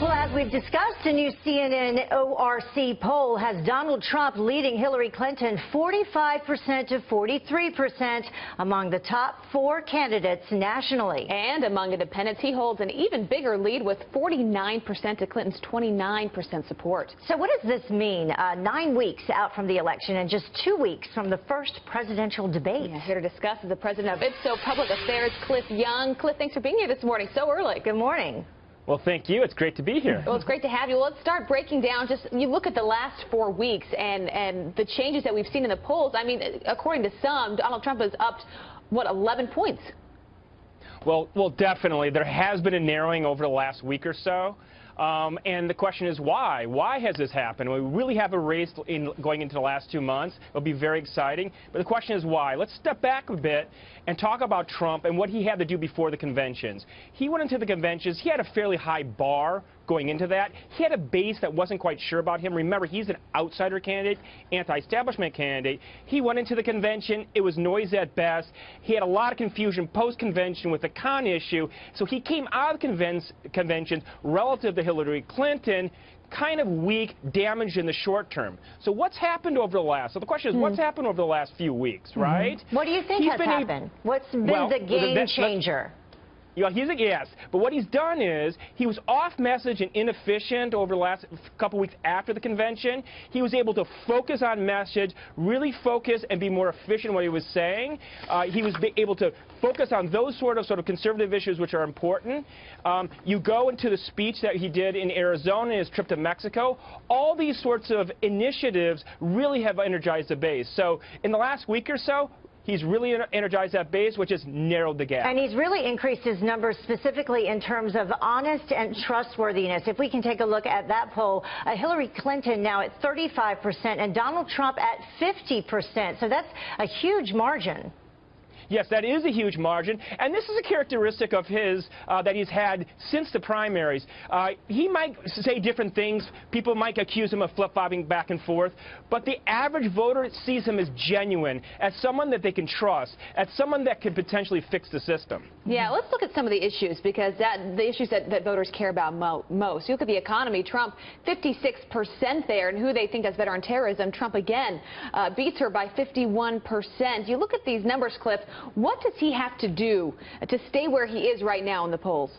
Well, as we've discussed, a new CNN ORC poll has Donald Trump leading Hillary Clinton 45% to 43% among the top 4 candidates nationally. And among independents, he holds an even bigger lead with 49% to Clinton's 29% support. So what does this mean 9 weeks out from the election and just 2 weeks from the first presidential debate? Yeah, here to discuss is the president of Ipsos Public Affairs, Cliff Young. Cliff, thanks for being here this morning so early. Good morning. Well, thank you. It's great to be here. Well, it's great to have you. Well, let's start breaking down. You look at the last 4 weeks and the changes that we've seen in the polls. I mean, according to some, Donald Trump has upped, 11 points? Well, definitely. There has been a narrowing over the last week or so. And the question is why? Why has this happened? We really have a race going into the last 2 months. It'll be very exciting. But the question is why? Let's step back a bit and talk about Trump and what he had to do before the conventions. He went into the conventions. He had a fairly high bar going into that. He had a base that wasn't quite sure about him. Remember, he's an outsider candidate, anti-establishment candidate. He went into the convention. It was noisy at best. He had a lot of confusion post-convention with the Khan issue. So he came out of the conventions relative to Hillary Clinton kind of weak, damaged in the short term. So what's happened over the last, so the question is what's happened over the last few weeks, right? What do you think has happened? What's been the game changer? Yeah, yes, but what he's done is he was off message and inefficient over the last couple weeks after the convention. He was able to focus on message, really focus and be more efficient in what he was saying. He was able to focus on those sort of conservative issues which are important. You go into the speech that he did in Arizona, his trip to Mexico. All these sorts of initiatives really have energized the base. So in the last week or so, he's really energized that base, which has narrowed the gap. And he's really increased his numbers specifically in terms of honest and trustworthiness. If we can take a look at that poll, Hillary Clinton now at 35% and Donald Trump at 50%. So that's a huge margin. Yes, that is a huge margin, and this is a characteristic of his that he's had since the primaries. He might say different things. People might accuse him of flip-flopping back and forth, but the average voter sees him as genuine, as someone that they can trust, as someone that could potentially fix the system. Yeah, let's look at some of the issues, because the issues that voters care about most. You look at the economy, Trump 56% there, and who they think does better on terrorism, Trump again beats her by 51%. You look at these numbers, Cliff. What does he have to do to stay where he is right now in the polls?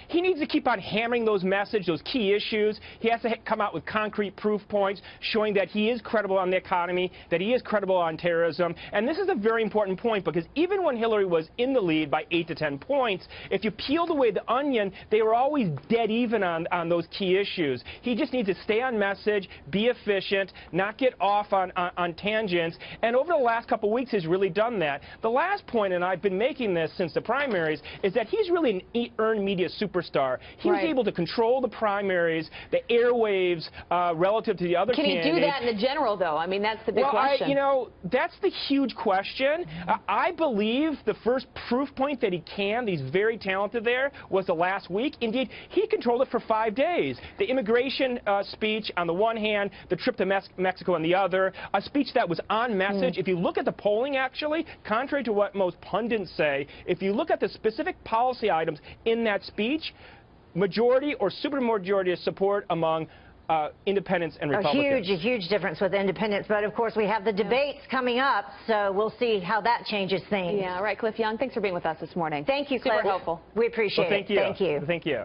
He needs to keep on hammering those messages, those key issues. He has to come out with concrete proof points showing that he is credible on the economy, that he is credible on terrorism. And this is a very important point, because even when Hillary was in the lead by 8 to 10 points, if you peeled away the onion, they were always dead even on those key issues. He just needs to stay on message, be efficient, not get off on tangents. And over the last couple of weeks, he's really done that. The last point, and I've been making this since the primaries, is that he's really an earned media superstar. He was able to control the primaries, the airwaves relative to the other candidates. Can he do that in the general, though? I mean, that's the big question. You know, that's the huge question. I believe the first proof point that he can, he's very talented there, was the last week. Indeed, he controlled it for 5 days. The immigration speech on the one hand, the trip to Mexico on the other, a speech that was on message. If you look at the polling, actually, contrary to what most pundits say, if you look at the specific policy items in that speech, majority or supermajority of support among independents and Republicans. A huge difference with independents. But, of course, we have the debates coming up, so we'll see how that changes things. Yeah, right. Cliff Young, thanks for being with us this morning. Thank you, Cliff. Super helpful. We appreciate it. Thank you. Thank you. Thank you.